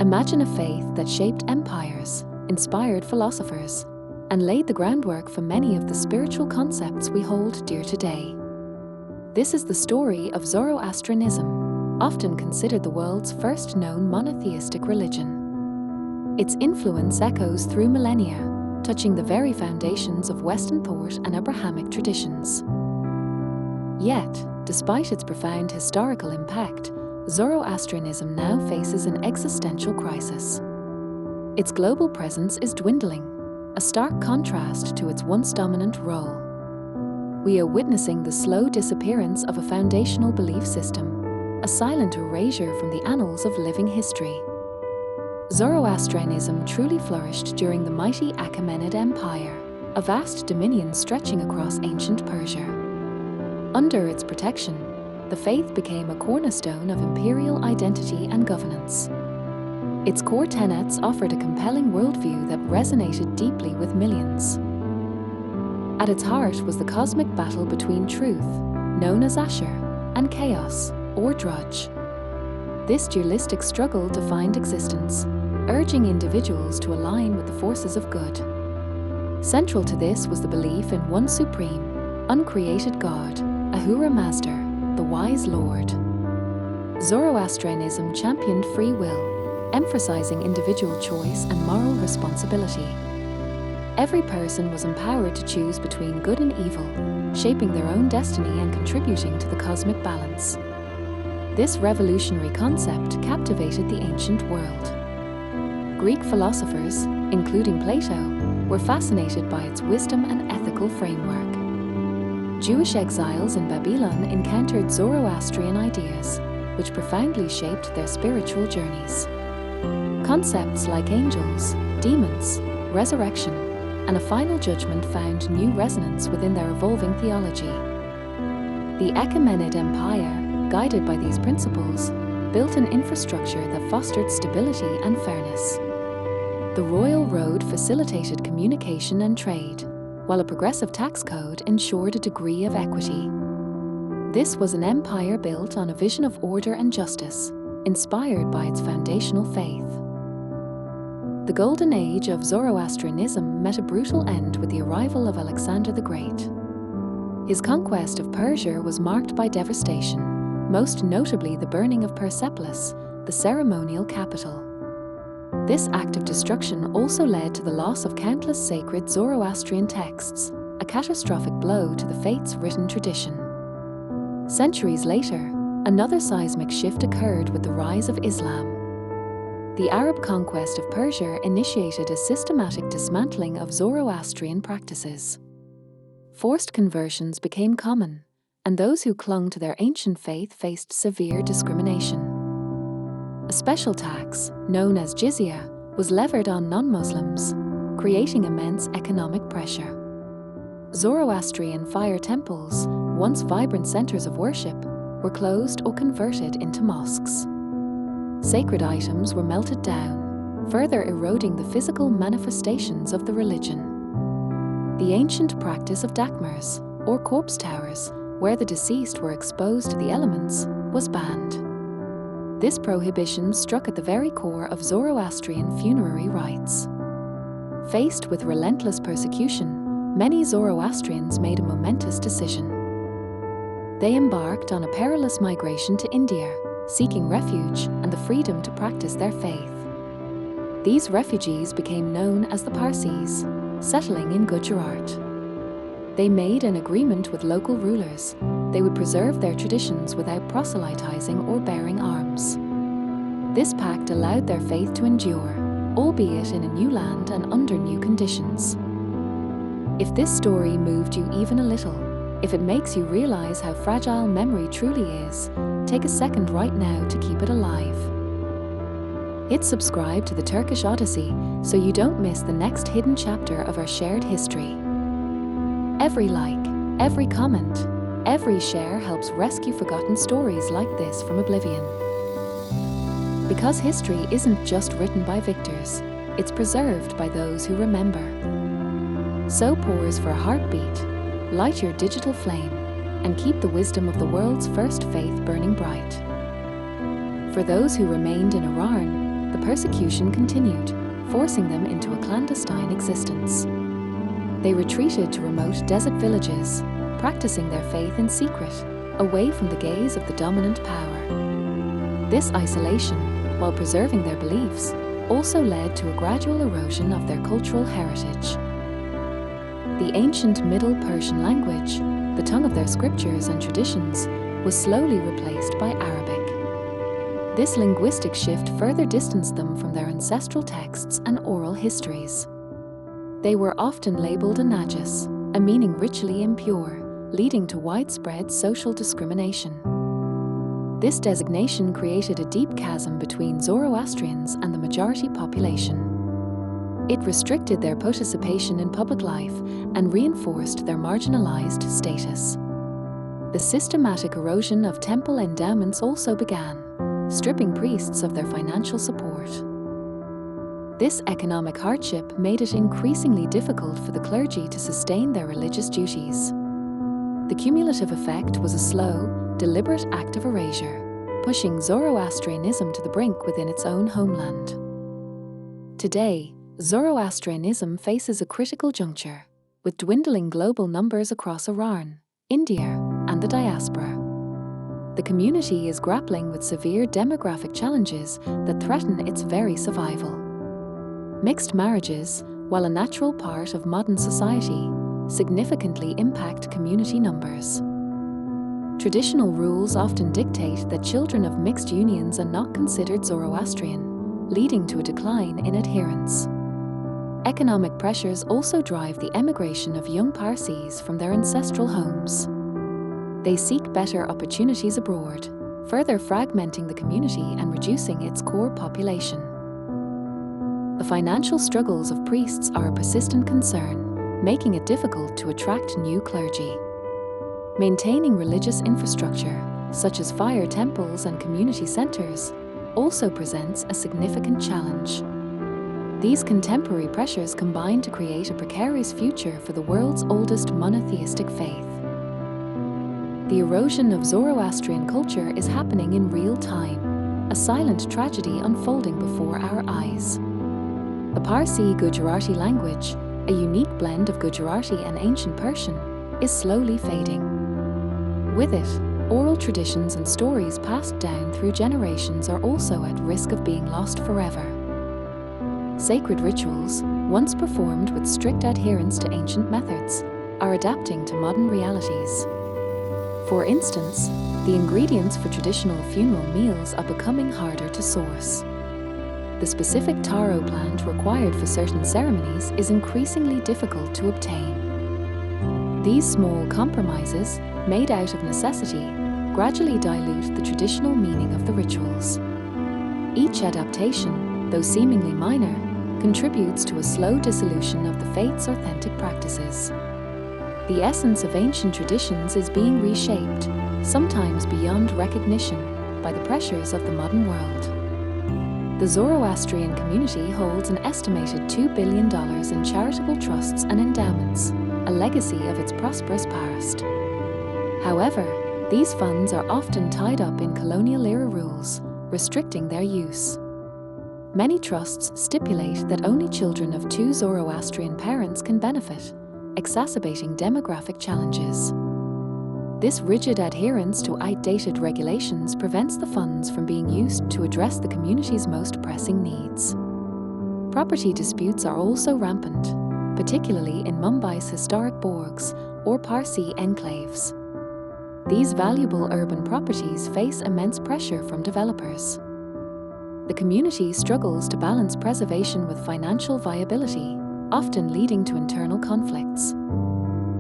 Imagine a faith that shaped empires, inspired philosophers, and laid the groundwork for many of the spiritual concepts we hold dear today. This is the story of Zoroastrianism, often considered the world's first known monotheistic religion. Its influence echoes through millennia, touching the very foundations of Western thought and Abrahamic traditions. Yet, despite its profound historical impact, Zoroastrianism now faces an existential crisis. Its global presence is dwindling, a stark contrast to its once dominant role. We are witnessing the slow disappearance of a foundational belief system, a silent erasure from the annals of living history. Zoroastrianism truly flourished during the mighty Achaemenid Empire, a vast dominion stretching across ancient Persia. Under its protection, the faith became a cornerstone of imperial identity and governance. Its core tenets offered a compelling worldview that resonated deeply with millions. At its heart was the cosmic battle between truth, known as erasure, and chaos, or drudge. This dualistic struggle defined existence, urging individuals to align with the forces of good. Central to this was the belief in one supreme, uncreated God, Ahura Mazda, the wise Lord. Zoroastrianism championed free will, emphasizing individual choice and moral responsibility. Every person was empowered to choose between good and evil, shaping their own destiny and contributing to the cosmic balance. This revolutionary concept captivated the ancient world. Greek philosophers, including Plato, were fascinated by its wisdom and ethical framework. Jewish exiles in Babylon encountered Zoroastrian ideas, which profoundly shaped their spiritual journeys. Concepts like angels, demons, resurrection, and a final judgment found new resonance within their evolving theology. The Achaemenid Empire, guided by these principles, built an infrastructure that fostered stability and fairness. The royal road facilitated communication and trade, while a progressive tax code ensured a degree of equity. This was an empire built on a vision of order and justice, inspired by its foundational faith. The golden age of Zoroastrianism met a brutal end with the arrival of Alexander the Great. His conquest of Persia was marked by devastation, most notably the burning of Persepolis, the ceremonial capital. This act of destruction also led to the loss of countless sacred Zoroastrian texts, a catastrophic blow to the faith's written tradition. Centuries later, another seismic shift occurred with the rise of Islam. The Arab conquest of Persia initiated a systematic dismantling of Zoroastrian practices. Forced conversions became common, and those who clung to their ancient faith faced severe discrimination. A special tax, known as jizya, was levied on non-Muslims, creating immense economic pressure. Zoroastrian fire temples, once vibrant centers of worship, were closed or converted into mosques. Sacred items were melted down, further eroding the physical manifestations of the religion. The ancient practice of dakmars, or corpse towers, where the deceased were exposed to the elements, was banned. This prohibition struck at the very core of Zoroastrian funerary rites. Faced with relentless persecution, many Zoroastrians made a momentous decision. They embarked on a perilous migration to India, seeking refuge and the freedom to practice their faith. These refugees became known as the Parsis, settling in Gujarat. They made an agreement with local rulers. They would preserve their traditions without proselytizing or bearing arms. This pact allowed their faith to endure, albeit in a new land and under new conditions. If this story moved you even a little, if it makes you realize how fragile memory truly is, take a second right now to keep it alive. Hit subscribe to the Turkish Odyssey so you don't miss the next hidden chapter of our shared history. Every like, every comment, every share helps rescue forgotten stories like this from oblivion. Because history isn't just written by victors, it's preserved by those who remember. So pause for a heartbeat, light your digital flame, and keep the wisdom of the world's first faith burning bright. For those who remained in Iran, the persecution continued, forcing them into a clandestine existence. They retreated to remote desert villages, practicing their faith in secret, away from the gaze of the dominant power. This isolation, while preserving their beliefs, also led to a gradual erosion of their cultural heritage. The ancient Middle Persian language, the tongue of their scriptures and traditions, was slowly replaced by Arabic. This linguistic shift further distanced them from their ancestral texts and oral histories. They were often labeled a najis, a meaning ritually impure, leading to widespread social discrimination. This designation created a deep chasm between Zoroastrians and the majority population. It restricted their participation in public life and reinforced their marginalized status. The systematic erosion of temple endowments also began, stripping priests of their financial support. This economic hardship made it increasingly difficult for the clergy to sustain their religious duties. The cumulative effect was a slow, deliberate act of erasure, pushing Zoroastrianism to the brink within its own homeland. Today, Zoroastrianism faces a critical juncture, with dwindling global numbers across Iran, India, and the diaspora. The community is grappling with severe demographic challenges that threaten its very survival. Mixed marriages, while a natural part of modern society, significantly impact community numbers. Traditional rules often dictate that children of mixed unions are not considered Zoroastrian, leading to a decline in adherence. Economic pressures also drive the emigration of young Parsis from their ancestral homes. They seek better opportunities abroad, further fragmenting the community and reducing its core population. The financial struggles of priests are a persistent concern, making it difficult to attract new clergy. Maintaining religious infrastructure, such as fire temples and community centers, also presents a significant challenge. These contemporary pressures combine to create a precarious future for the world's oldest monotheistic faith. The erosion of Zoroastrian culture is happening in real time, a silent tragedy unfolding before our eyes. The Parsi Gujarati language, a unique blend of Gujarati and ancient Persian, is slowly fading. With it, oral traditions and stories passed down through generations are also at risk of being lost forever. Sacred rituals, once performed with strict adherence to ancient methods, are adapting to modern realities. For instance, the ingredients for traditional funeral meals are becoming harder to source. The specific taro plant required for certain ceremonies is increasingly difficult to obtain. These small compromises, made out of necessity, gradually dilute the traditional meaning of the rituals. Each adaptation, though seemingly minor, contributes to a slow dissolution of the faith's authentic practices. The essence of ancient traditions is being reshaped, sometimes beyond recognition, by the pressures of the modern world. The Zoroastrian community holds an estimated $2 billion in charitable trusts and endowments, a legacy of its prosperous past. However, these funds are often tied up in colonial-era rules, restricting their use. Many trusts stipulate that only children of two Zoroastrian parents can benefit, exacerbating demographic challenges. This rigid adherence to outdated regulations prevents the funds from being used to address the community's most pressing needs. Property disputes are also rampant, particularly in Mumbai's historic borgs or Parsi enclaves. These valuable urban properties face immense pressure from developers. The community struggles to balance preservation with financial viability, often leading to internal conflicts.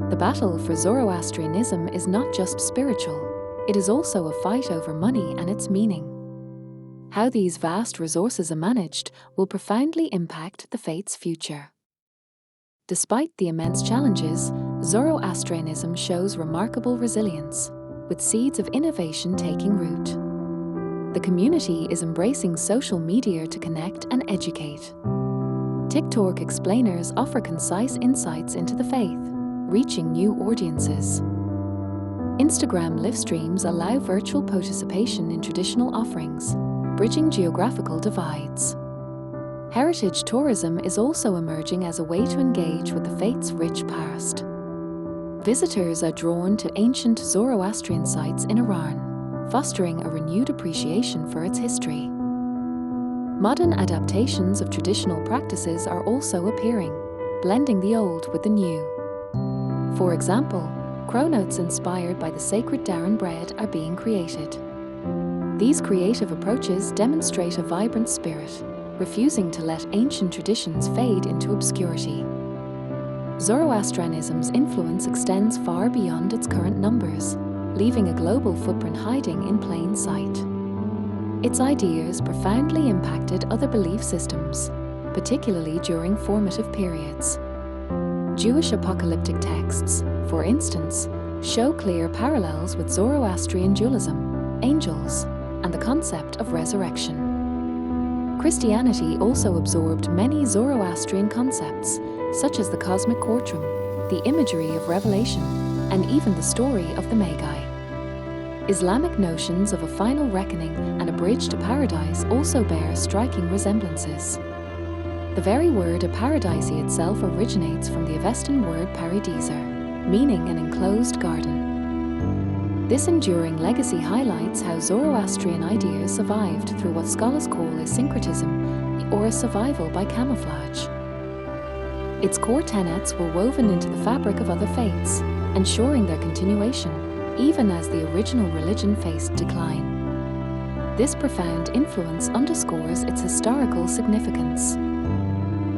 The battle for Zoroastrianism is not just spiritual, it is also a fight over money and its meaning. How these vast resources are managed will profoundly impact the faith's future. Despite the immense challenges, Zoroastrianism shows remarkable resilience, with seeds of innovation taking root. The community is embracing social media to connect and educate. TikTok explainers offer concise insights into the faith, reaching new audiences. Instagram live streams allow virtual participation in traditional offerings, bridging geographical divides. Heritage tourism is also emerging as a way to engage with the faith's rich past. Visitors are drawn to ancient Zoroastrian sites in Iran, fostering a renewed appreciation for its history. Modern adaptations of traditional practices are also appearing, blending the old with the new. For example, cronotes inspired by the sacred Darren bread are being created. These creative approaches demonstrate a vibrant spirit, refusing to let ancient traditions fade into obscurity. Zoroastrianism's influence extends far beyond its current numbers, leaving a global footprint hiding in plain sight. Its ideas profoundly impacted other belief systems, particularly during formative periods. Jewish apocalyptic texts, for instance, show clear parallels with Zoroastrian dualism, angels, and the concept of resurrection. Christianity also absorbed many Zoroastrian concepts, such as the cosmic courtroom, the imagery of revelation, and even the story of the Magi. Islamic notions of a final reckoning and a bridge to paradise also bear striking resemblances. The very word paradisi itself originates from the Avestan word paradiser, meaning an enclosed garden. This enduring legacy highlights how Zoroastrian ideas survived through what scholars call a syncretism, or a survival by camouflage. Its core tenets were woven into the fabric of other faiths, ensuring their continuation, even as the original religion faced decline. This profound influence underscores its historical significance.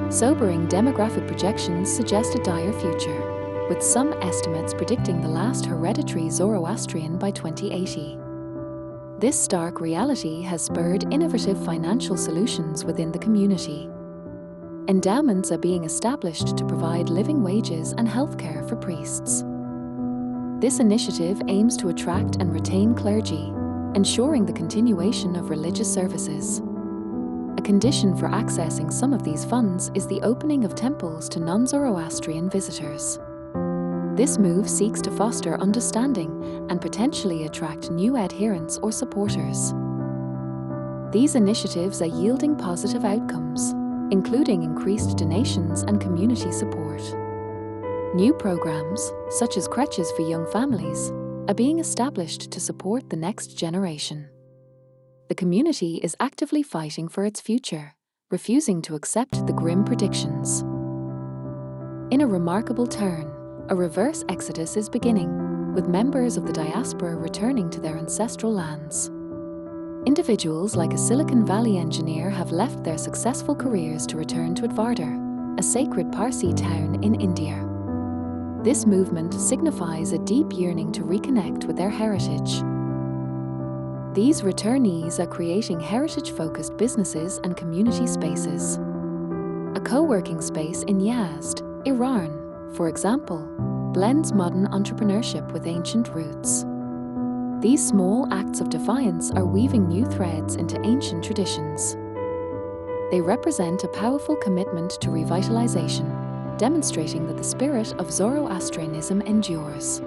Sobering demographic projections suggest a dire future, with some estimates predicting the last hereditary Zoroastrian by 2080. This stark reality has spurred innovative financial solutions within the community. Endowments are being established to provide living wages and healthcare for priests. This initiative aims to attract and retain clergy, ensuring the continuation of religious services. A condition for accessing some of these funds is the opening of temples to non-Zoroastrian visitors. This move seeks to foster understanding and potentially attract new adherents or supporters. These initiatives are yielding positive outcomes, including increased donations and community support. New programs, such as creches for young families, are being established to support the next generation. The community is actively fighting for its future, refusing to accept the grim predictions. In a remarkable turn, a reverse exodus is beginning, with members of the diaspora returning to their ancestral lands. Individuals like a Silicon Valley engineer have left their successful careers to return to Advardar, a sacred Parsi town in India. This movement signifies a deep yearning to reconnect with their heritage. These returnees are creating heritage-focused businesses and community spaces. A co-working space in Yazd, Iran, for example, blends modern entrepreneurship with ancient roots. These small acts of defiance are weaving new threads into ancient traditions. They represent a powerful commitment to revitalization, demonstrating that the spirit of Zoroastrianism endures.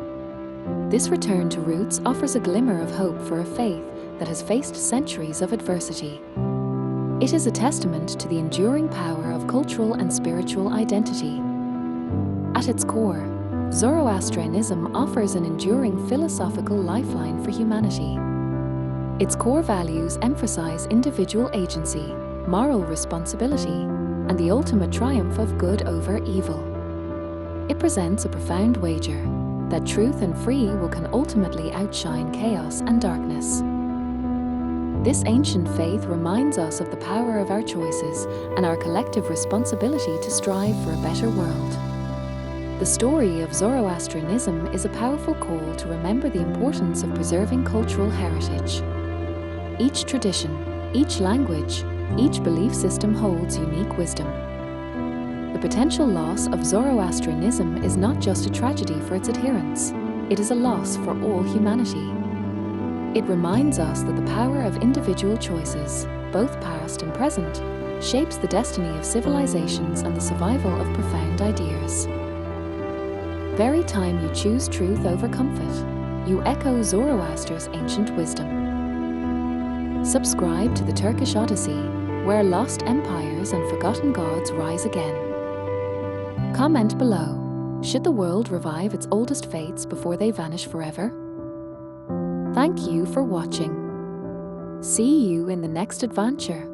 This return to roots offers a glimmer of hope for a faith that has faced centuries of adversity. It is a testament to the enduring power of cultural and spiritual identity. At its core, Zoroastrianism offers an enduring philosophical lifeline for humanity. Its core values emphasize individual agency, moral responsibility, and the ultimate triumph of good over evil. It presents a profound wager that truth and free will can ultimately outshine chaos and darkness. This ancient faith reminds us of the power of our choices and our collective responsibility to strive for a better world. The story of Zoroastrianism is a powerful call to remember the importance of preserving cultural heritage. Each tradition, each language, each belief system holds unique wisdom. The potential loss of Zoroastrianism is not just a tragedy for its adherents, it is a loss for all humanity. It reminds us that the power of individual choices, both past and present, shapes the destiny of civilizations and the survival of profound ideas. Very time you choose truth over comfort, you echo Zoroaster's ancient wisdom. Subscribe to the Turkish Odyssey, where lost empires and forgotten gods rise again. Comment below. Should the world revive its oldest faiths before they vanish forever? Thank you for watching. See you in the next adventure.